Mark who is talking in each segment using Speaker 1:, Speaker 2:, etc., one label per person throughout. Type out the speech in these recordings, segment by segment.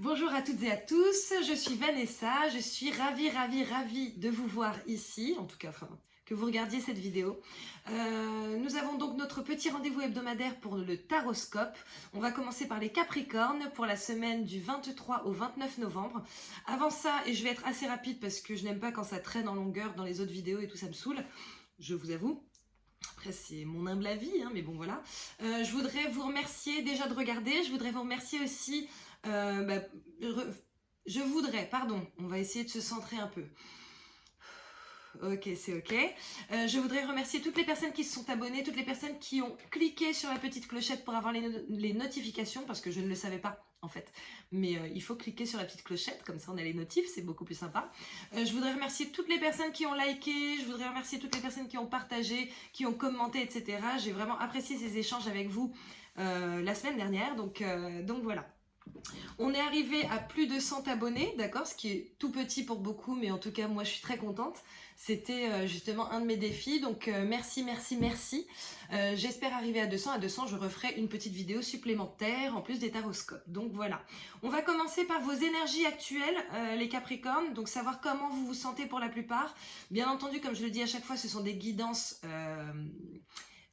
Speaker 1: Bonjour à toutes et à tous, je suis Vanessa, je suis ravie de vous voir ici, en tout cas que vous regardiez cette vidéo. Nous avons donc notre petit rendez-vous hebdomadaire pour le taroscope. On va commencer par les Capricornes pour la semaine du 23 au 29 novembre. Avant ça, et je vais être assez rapide parce que je n'aime pas quand ça traîne en longueur dans les autres vidéos et tout, ça me saoule, je vous avoue. Après, c'est mon humble avis, mais bon, voilà. Je voudrais vous remercier déjà de regarder. Je voudrais vous remercier aussi... on va essayer de se centrer un peu. Ok, c'est ok. Je voudrais remercier toutes les personnes qui se sont abonnées, toutes les personnes qui ont cliqué sur la petite clochette pour avoir les notifications, parce que je ne le savais pas en fait. Mais il faut cliquer sur la petite clochette, comme ça on a les notifs, c'est beaucoup plus sympa. Je voudrais remercier toutes les personnes qui ont liké, je voudrais remercier toutes les personnes qui ont partagé, qui ont commenté, etc. J'ai vraiment apprécié ces échanges avec vous la semaine dernière, donc voilà. On est arrivé à plus de 100 abonnés, d'accord, ce qui est tout petit pour beaucoup, mais en tout cas moi je suis très contente. C'était justement un de mes défis, donc merci. J'espère arriver à 200. À 200, je referai une petite vidéo supplémentaire en plus des taroscopes. Donc voilà. On va commencer par vos énergies actuelles, les Capricornes, donc savoir comment vous vous sentez pour la plupart. Bien entendu, comme je le dis à chaque fois, ce sont des guidances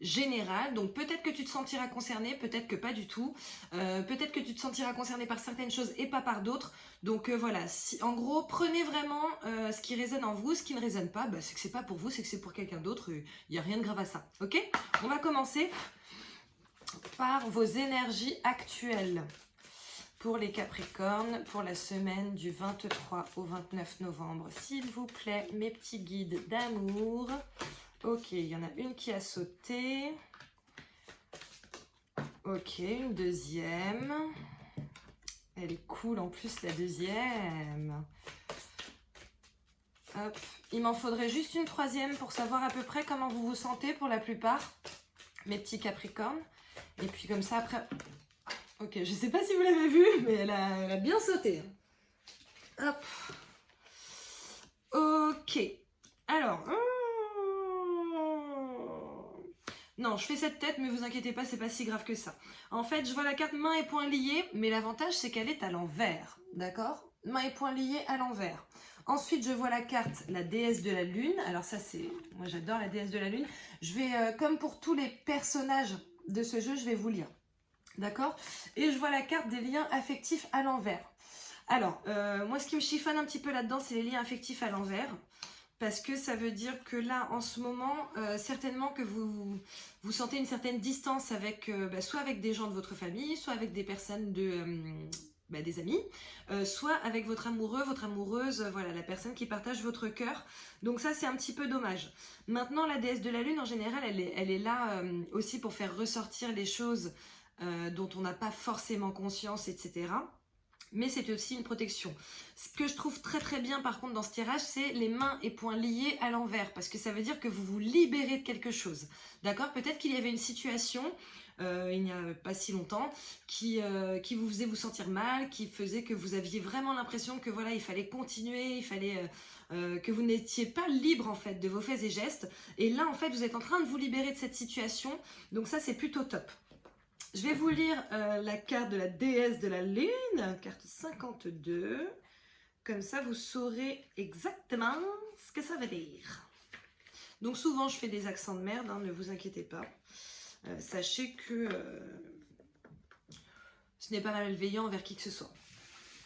Speaker 1: générale, donc peut-être que tu te sentiras concerné, peut-être que pas du tout, peut-être que tu te sentiras concerné par certaines choses et pas par d'autres, donc voilà, en gros, prenez vraiment ce qui résonne en vous, ce qui ne résonne pas, c'est que c'est pas pour vous, c'est que c'est pour quelqu'un d'autre, il n'y a rien de grave à ça, ok? On va commencer par vos énergies actuelles pour les Capricornes, pour la semaine du 23 au 29 novembre, s'il vous plaît, mes petits guides d'amour. Ok, il y en a une qui a sauté. Ok, une deuxième. Elle est cool en plus, la deuxième. Hop. Il m'en faudrait juste une troisième pour savoir à peu près comment vous vous sentez pour la plupart, mes petits Capricornes. Et puis comme ça après... Ok, je sais pas si vous l'avez vu, mais elle a bien sauté. Hop. Ok. Alors... Non, je fais cette tête, mais vous inquiétez pas, c'est pas si grave que ça. En fait, je vois la carte main et poing liés, mais l'avantage, c'est qu'elle est à l'envers, d'accord? Main et poing liés à l'envers. Ensuite, je vois la carte, la déesse de la lune. Alors ça, c'est... Moi, j'adore la déesse de la lune. Je vais, comme pour tous les personnages de ce jeu, je vais vous lire, d'accord? Et je vois la carte des liens affectifs à l'envers. Alors, moi, ce qui me chiffonne un petit peu là-dedans, c'est les liens affectifs à l'envers. Parce que ça veut dire que là, en ce moment, certainement que vous sentez une certaine distance avec, soit avec des gens de votre famille, soit avec des personnes des amis, soit avec votre amoureux, votre amoureuse, voilà, la personne qui partage votre cœur. Donc ça, c'est un petit peu dommage. Maintenant, la déesse de la lune, en général, elle est là aussi pour faire ressortir les choses dont on n'a pas forcément conscience, etc. Mais c'est aussi une protection. Ce que je trouve très bien par contre dans ce tirage, c'est les mains et poings liés à l'envers, parce que ça veut dire que vous vous libérez de quelque chose, d'accord? Peut-être qu'il y avait une situation, il n'y a pas si longtemps, qui vous faisait vous sentir mal, qui faisait que vous aviez vraiment l'impression que voilà, il fallait continuer, il fallait que vous n'étiez pas libre en fait de vos faits et gestes, et là en fait vous êtes en train de vous libérer de cette situation, donc ça c'est plutôt top. Je vais vous lire la carte de la déesse de la lune, carte 52. Comme ça, vous saurez exactement ce que ça veut dire. Donc souvent, je fais des accents de merde, ne vous inquiétez pas. Sachez que ce n'est pas malveillant envers qui que ce soit.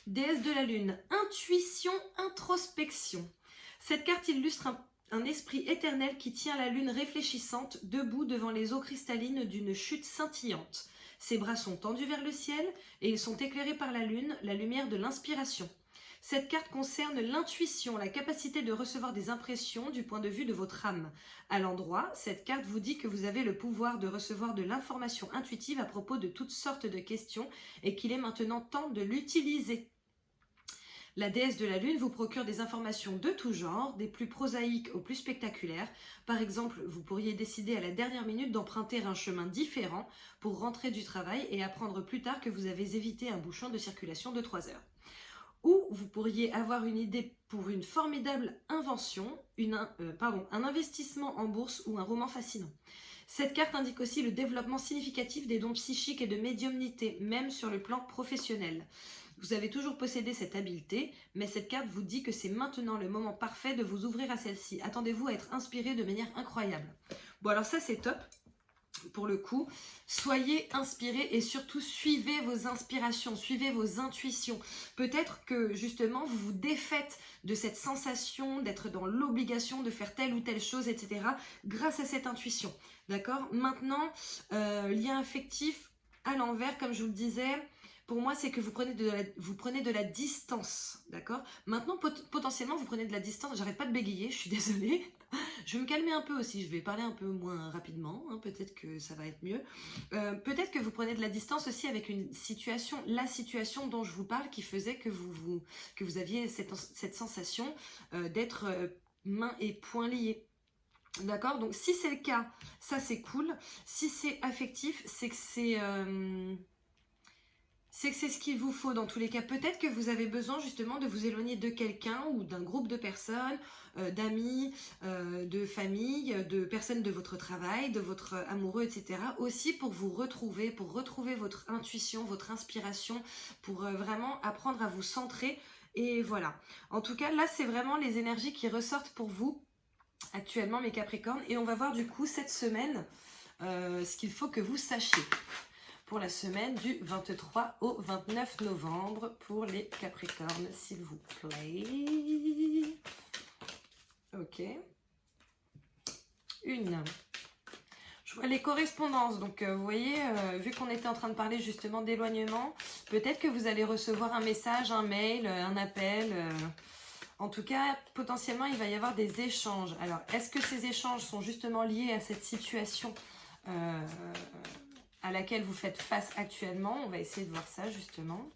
Speaker 1: Déesse de la lune, intuition, introspection. Cette carte illustre un esprit éternel qui tient la lune réfléchissante, debout devant les eaux cristallines d'une chute scintillante. Ses bras sont tendus vers le ciel et ils sont éclairés par la lune, la lumière de l'inspiration. Cette carte concerne l'intuition, la capacité de recevoir des impressions du point de vue de votre âme. À l'endroit, cette carte vous dit que vous avez le pouvoir de recevoir de l'information intuitive à propos de toutes sortes de questions et qu'il est maintenant temps de l'utiliser. La déesse de la lune vous procure des informations de tout genre, des plus prosaïques aux plus spectaculaires. Par exemple, vous pourriez décider à la dernière minute d'emprunter un chemin différent pour rentrer du travail et apprendre plus tard que vous avez évité un bouchon de circulation de 3 heures. Ou vous pourriez avoir une idée pour une formidable invention, un investissement en bourse ou un roman fascinant. Cette carte indique aussi le développement significatif des dons psychiques et de médiumnité, même sur le plan professionnel. Vous avez toujours possédé cette habileté, mais cette carte vous dit que c'est maintenant le moment parfait de vous ouvrir à celle-ci. Attendez-vous à être inspiré de manière incroyable. Bon, alors ça, c'est top. Pour le coup, soyez inspirés et surtout suivez vos inspirations, suivez vos intuitions. Peut-être que justement vous vous défaites de cette sensation d'être dans l'obligation de faire telle ou telle chose, etc. grâce à cette intuition. D'accord? Maintenant, lien affectif à l'envers, comme je vous le disais, pour moi, c'est que vous prenez de la distance, d'accord? Maintenant, potentiellement, vous prenez de la distance. J'arrête pas de bégayer, je suis désolée. Je vais me calmer un peu aussi, je vais parler un peu moins rapidement, hein, peut-être que ça va être mieux. Peut-être que vous prenez de la distance aussi avec une situation, la situation dont je vous parle, qui faisait que vous aviez cette sensation d'être mains et poings liés. D'accord? Donc si c'est le cas, ça c'est cool. Si c'est affectif, c'est que c'est ce qu'il vous faut dans tous les cas. Peut-être que vous avez besoin justement de vous éloigner de quelqu'un ou d'un groupe de personnes, d'amis, de famille, de personnes de votre travail, de votre amoureux, etc. Aussi pour vous retrouver, pour retrouver votre intuition, votre inspiration, pour vraiment apprendre à vous centrer. Et voilà. En tout cas, là, c'est vraiment les énergies qui ressortent pour vous actuellement, mes Capricornes. Et on va voir du coup cette semaine ce qu'il faut que vous sachiez pour la semaine du 23 au 29 novembre pour les Capricornes, s'il vous plaît. Ok. Je vois les correspondances. Donc, vous voyez, vu qu'on était en train de parler justement d'éloignement, peut-être que vous allez recevoir un message, un mail, un appel. En tout cas, potentiellement, il va y avoir des échanges. Alors, est-ce que ces échanges sont justement liés à cette situation à laquelle vous faites face actuellement? On va essayer de voir ça justement.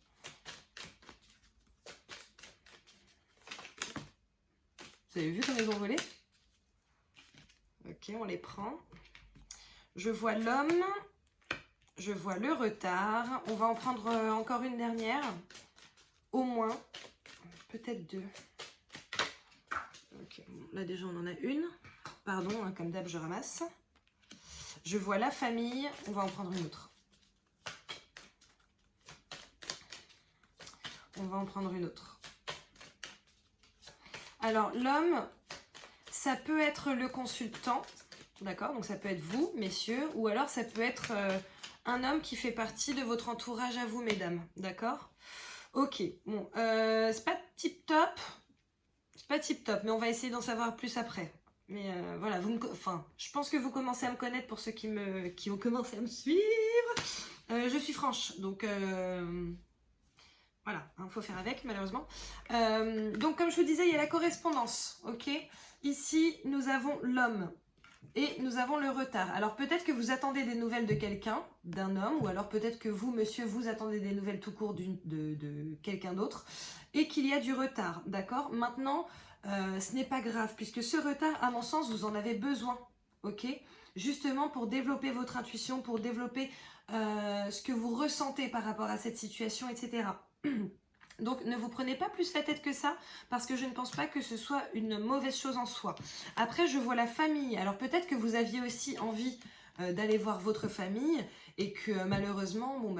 Speaker 1: Vous avez vu comme ils ont volé? Ok, on les prend. Je vois l'homme, je vois le retard. On va en prendre encore une dernière, au moins, peut-être deux. Ok, bon, là déjà on en a une. Pardon, hein, comme d'hab je ramasse. Je vois la famille, on va en prendre une autre. On va en prendre une autre. Alors, l'homme, ça peut être le consultant, d'accord? Donc, ça peut être vous, messieurs, ou alors ça peut être un homme qui fait partie de votre entourage à vous, mesdames, d'accord? Ok, bon, c'est pas tip-top, mais on va essayer d'en savoir plus après. Mais voilà, je pense que vous commencez à me connaître pour ceux qui ont commencé à me suivre. Je suis franche, donc voilà, il faut faire avec malheureusement. Donc comme je vous disais, il y a la correspondance, ok? Ici, nous avons l'homme et nous avons le retard. Alors peut-être que vous attendez des nouvelles de quelqu'un, d'un homme, ou alors peut-être que vous, monsieur, vous attendez des nouvelles tout court de quelqu'un d'autre, et qu'il y a du retard, d'accord? Maintenant, ce n'est pas grave, puisque ce retard, à mon sens, vous en avez besoin, ok? Justement pour développer votre intuition, pour développer ce que vous ressentez par rapport à cette situation, etc. Donc ne vous prenez pas plus la tête que ça, parce que je ne pense pas que ce soit une mauvaise chose en soi. Après, je vois la famille. Alors peut-être que vous aviez aussi envie d'aller voir votre famille et que malheureusement, bon,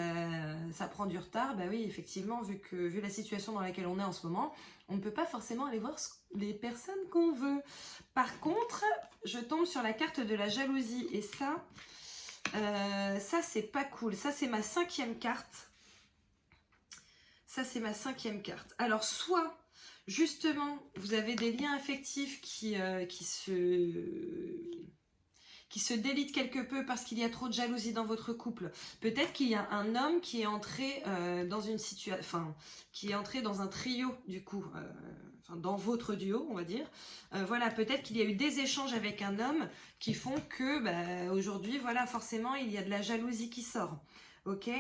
Speaker 1: ça prend du retard. Bah oui, effectivement, vu la situation dans laquelle on est en ce moment, on ne peut pas forcément aller voir les personnes qu'on veut. Par contre, je tombe sur la carte de la jalousie et ça c'est pas cool. Ça, c'est ma 5e carte. Ça, c'est ma 5e carte. Alors, soit, justement, vous avez des liens affectifs qui se délitent quelque peu parce qu'il y a trop de jalousie dans votre couple. Peut-être qu'il y a un homme qui est entré dans une situation, enfin, qui est entré dans un trio, du coup, dans votre duo, on va dire. Voilà, peut-être qu'il y a eu des échanges avec un homme qui font que, aujourd'hui, voilà, forcément, il y a de la jalousie qui sort. Ok,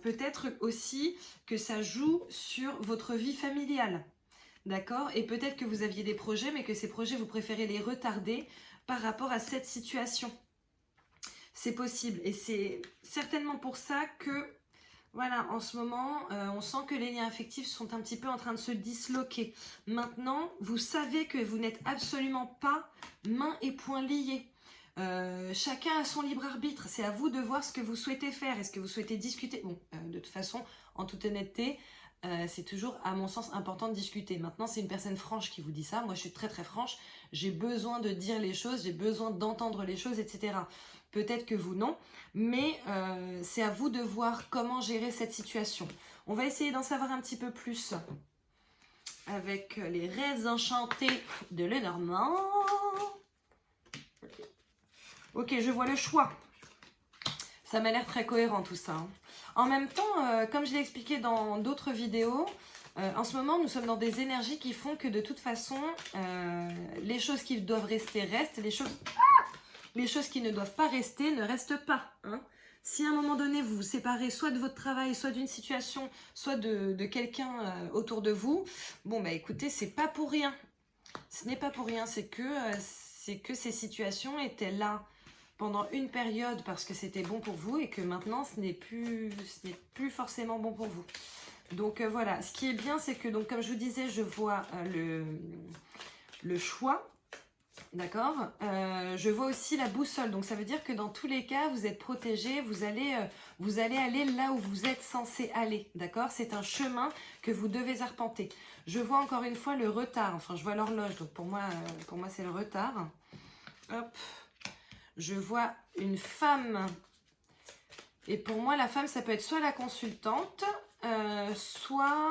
Speaker 1: peut-être aussi que ça joue sur votre vie familiale, d'accord? Et peut-être que vous aviez des projets, mais que ces projets, vous préférez les retarder par rapport à cette situation. C'est possible, et c'est certainement pour ça que, voilà, en ce moment, on sent que les liens affectifs sont un petit peu en train de se disloquer. Maintenant, vous savez que vous n'êtes absolument pas mains et poings liés. Chacun a son libre arbitre, c'est à vous de voir ce que vous souhaitez faire. Est-ce que vous souhaitez discuter? Bon, de toute façon, en toute honnêteté, c'est toujours, à mon sens, important de discuter. Maintenant, c'est une personne franche qui vous dit ça. Moi, je suis très très franche. J'ai besoin de dire les choses, j'ai besoin d'entendre les choses, etc. Peut-être que vous, non. Mais c'est à vous de voir comment gérer cette situation. On va essayer d'en savoir un petit peu plus avec les rêves enchantés de Lenormand. Ok, je vois le choix. Ça m'a l'air très cohérent tout ça. En même temps, comme je l'ai expliqué dans d'autres vidéos, en ce moment nous sommes dans des énergies qui font que de toute façon, les choses qui doivent rester restent, les choses qui ne doivent pas rester ne restent pas. Hein. Si à un moment donné vous vous séparez soit de votre travail, soit d'une situation, soit de quelqu'un autour de vous, bon bah écoutez, c'est pas pour rien. Ce n'est pas pour rien, c'est que ces situations étaient là pendant une période parce que c'était bon pour vous et que maintenant ce n'est plus forcément bon pour vous. Donc voilà, ce qui est bien c'est que, donc, comme je vous disais, je vois le choix, d'accord, je vois aussi la boussole, donc ça veut dire que dans tous les cas vous êtes protégé, vous allez aller là où vous êtes censé aller, d'accord, c'est un chemin que vous devez arpenter. Je vois encore une fois le retard, enfin je vois l'horloge, donc pour moi c'est le retard. Hop. Je vois une femme, et pour moi la femme ça peut être soit la consultante, soit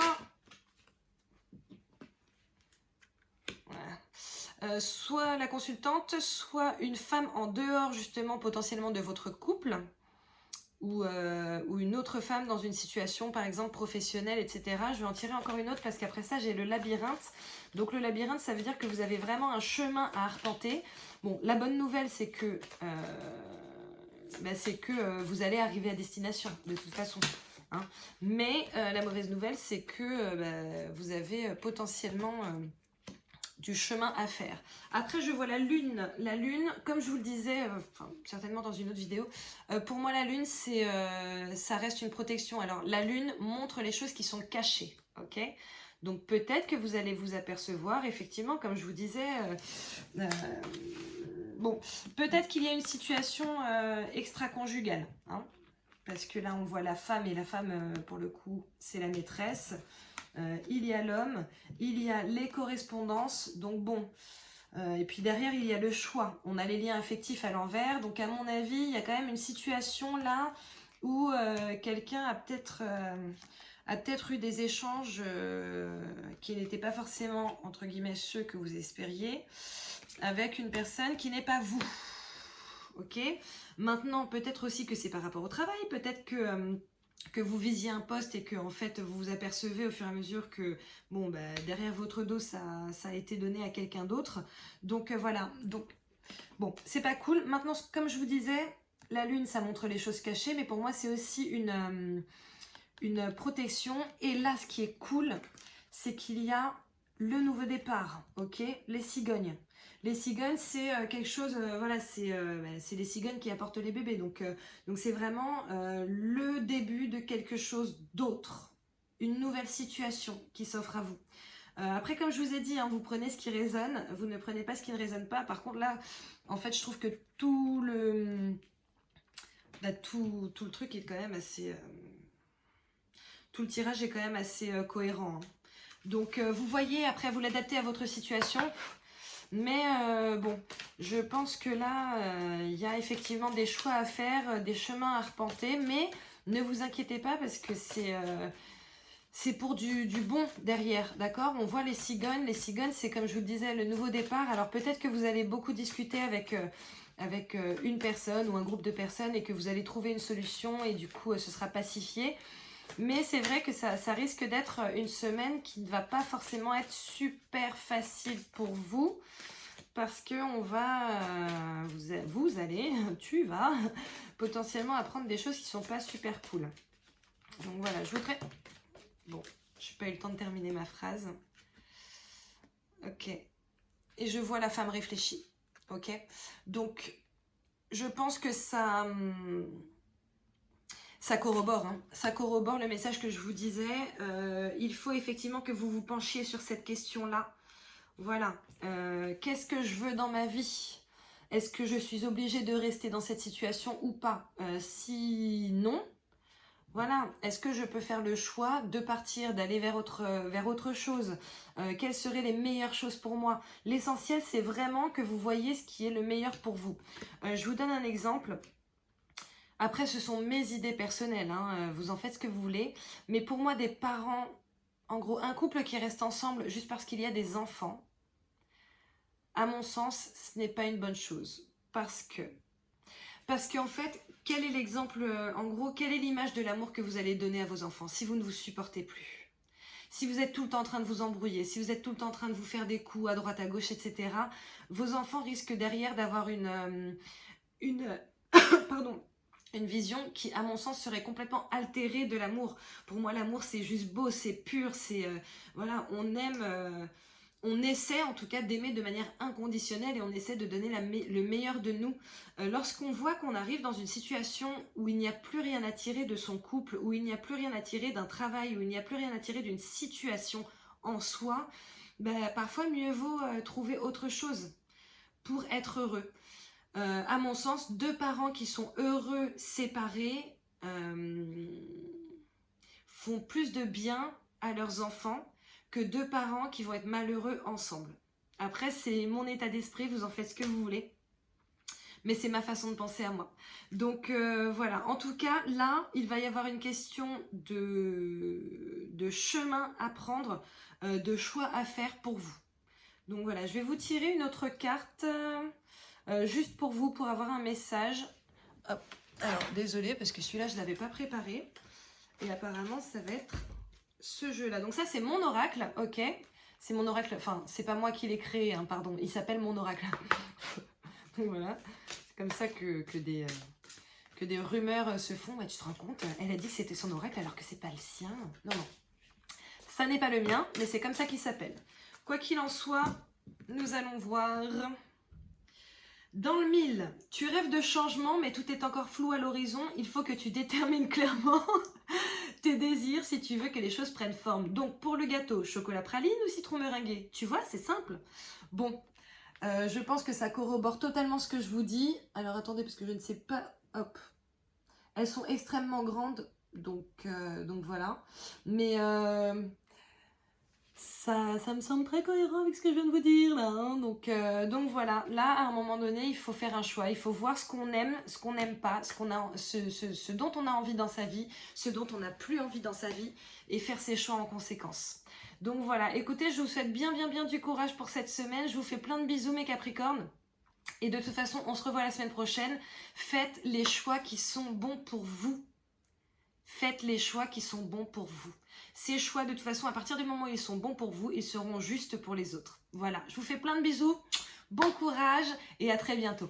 Speaker 1: la consultante, soit une femme en dehors justement potentiellement de votre couple, ou une autre femme dans une situation par exemple professionnelle, etc. Je vais en tirer encore une autre parce qu'après ça j'ai le labyrinthe. Donc le labyrinthe ça veut dire que vous avez vraiment un chemin à arpenter. Bon, la bonne nouvelle c'est que vous allez arriver à destination de toute façon. Hein. Mais la mauvaise nouvelle c'est que vous avez potentiellement du chemin à faire. Après je vois la lune. La lune, comme je vous le disais, certainement dans une autre vidéo, pour moi la lune ça reste une protection. Alors la lune montre les choses qui sont cachées, ok? Donc peut-être que vous allez vous apercevoir, effectivement, comme je vous disais, bon, peut-être qu'il y a une situation extra-conjugale, hein, parce que là on voit la femme, et la femme pour le coup c'est la maîtresse. Il y a l'homme, il y a les correspondances, donc bon, et puis derrière il y a le choix, on a les liens affectifs à l'envers, donc à mon avis il y a quand même une situation là où quelqu'un a peut-être eu des échanges qui n'étaient pas forcément entre guillemets ceux que vous espériez, avec une personne qui n'est pas vous, ok? Maintenant peut-être aussi que c'est par rapport au travail, peut-être que vous visiez un poste et que en fait vous vous apercevez au fur et à mesure que bon bah derrière votre dos ça a été donné à quelqu'un d'autre, donc voilà, donc bon c'est pas cool. Maintenant comme je vous disais, la lune ça montre les choses cachées, mais pour moi c'est aussi une protection. Et là ce qui est cool c'est qu'il y a le nouveau départ, ok, les cigognes. Les cigognes, c'est quelque chose, voilà, c'est les cigognes qui apportent les bébés. Donc c'est vraiment le début de quelque chose d'autre, une nouvelle situation qui s'offre à vous. Après, comme je vous ai dit, hein, vous prenez ce qui résonne, vous ne prenez pas ce qui ne résonne pas. Par contre, là, en fait, je trouve que tout le truc est quand même assez... tout le tirage est quand même assez cohérent. Hein. Donc, vous voyez, après, vous l'adaptez à votre situation. Mais bon, je pense que là, il y a effectivement des choix à faire, des chemins à arpenter, mais ne vous inquiétez pas parce que c'est pour du bon derrière, d'accord? On voit les cigognes c'est comme je vous le disais, le nouveau départ. Alors peut-être que vous allez beaucoup discuter avec une personne ou un groupe de personnes et que vous allez trouver une solution et du coup ce sera pacifié. Mais c'est vrai que ça risque d'être une semaine qui ne va pas forcément être super facile pour vous. Parce que tu vas potentiellement apprendre des choses qui ne sont pas super cool. Donc voilà, je voudrais... Bon, je n'ai pas eu le temps de terminer ma phrase. Ok. Et je vois la femme réfléchie. Ok. Donc, je pense que ça corrobore, hein. Ça corrobore le message que je vous disais. Il faut effectivement que vous vous penchiez sur cette question-là. Voilà. Qu'est-ce que je veux dans ma vie? Est-ce que je suis obligée de rester dans cette situation ou pas? Si non, voilà, est-ce que je peux faire le choix de partir, d'aller vers autre chose? Quelles seraient les meilleures choses pour moi? L'essentiel, c'est vraiment que vous voyez ce qui est le meilleur pour vous. Je vous donne un exemple. Après, ce sont mes idées personnelles, hein, vous en faites ce que vous voulez. Mais pour moi, des parents, en gros, un couple qui reste ensemble juste parce qu'il y a des enfants, à mon sens, ce n'est pas une bonne chose. Parce qu'en fait, quel est l'exemple, en gros, quelle est l'image de l'amour que vous allez donner à vos enfants si vous ne vous supportez plus? Si vous êtes tout le temps en train de vous embrouiller, si vous êtes tout le temps en train de vous faire des coups à droite, à gauche, etc., vos enfants risquent derrière d'avoir pardon, une vision qui, à mon sens, serait complètement altérée de l'amour. Pour moi, l'amour, c'est juste beau, c'est pur, c'est... voilà, on aime... on essaie en tout cas d'aimer de manière inconditionnelle et on essaie de donner le meilleur de nous. Lorsqu'on voit qu'on arrive dans une situation où il n'y a plus rien à tirer de son couple, où il n'y a plus rien à tirer d'un travail, où il n'y a plus rien à tirer d'une situation en soi, ben, parfois mieux vaut trouver autre chose pour être heureux. À mon sens, deux parents qui sont heureux séparés font plus de bien à leurs enfants que deux parents qui vont être malheureux ensemble. Après, c'est mon état d'esprit, vous en faites ce que vous voulez. Mais c'est ma façon de penser à moi. Donc voilà, en tout cas, là, il va y avoir une question de chemin à prendre, de choix à faire pour vous. Donc voilà, je vais vous tirer une autre carte, juste pour vous, pour avoir un message. Hop. Alors, désolée, parce que celui-là, je ne l'avais pas préparé. Et apparemment, ça va être ce jeu-là. Donc ça, c'est mon oracle, ok? C'est mon oracle, enfin, c'est pas moi qui l'ai créé, hein, pardon. Il s'appelle mon oracle. Donc voilà, c'est comme ça que des rumeurs se font. Ouais, tu te rends compte? Elle a dit que c'était son oracle alors que c'est pas le sien. Non, non. Ça n'est pas le mien, mais c'est comme ça qu'il s'appelle. Quoi qu'il en soit, nous allons voir... Dans le 1000, tu rêves de changement, mais tout est encore flou à l'horizon. Il faut que tu détermines clairement tes désirs si tu veux que les choses prennent forme. Donc, pour le gâteau, chocolat praline ou citron meringué? Tu vois, c'est simple. Bon, je pense que ça corrobore totalement ce que je vous dis. Alors, attendez, parce que je ne sais pas... Hop. Elles sont extrêmement grandes, donc voilà. Mais... Ça me semble très cohérent avec ce que je viens de vous dire là, hein. Donc voilà, là à un moment donné il faut faire un choix, il faut voir ce qu'on aime, ce qu'on n'aime pas, ce dont on a envie dans sa vie, ce dont on n'a plus envie dans sa vie et faire ses choix en conséquence. Donc voilà, écoutez, je vous souhaite bien du courage pour cette semaine, je vous fais plein de bisous mes Capricornes et de toute façon on se revoit la semaine prochaine. Faites les choix qui sont bons pour vous. Faites les choix qui sont bons pour vous. Ces choix, de toute façon, à partir du moment où ils sont bons pour vous, ils seront justes pour les autres. Voilà, je vous fais plein de bisous, bon courage et à très bientôt.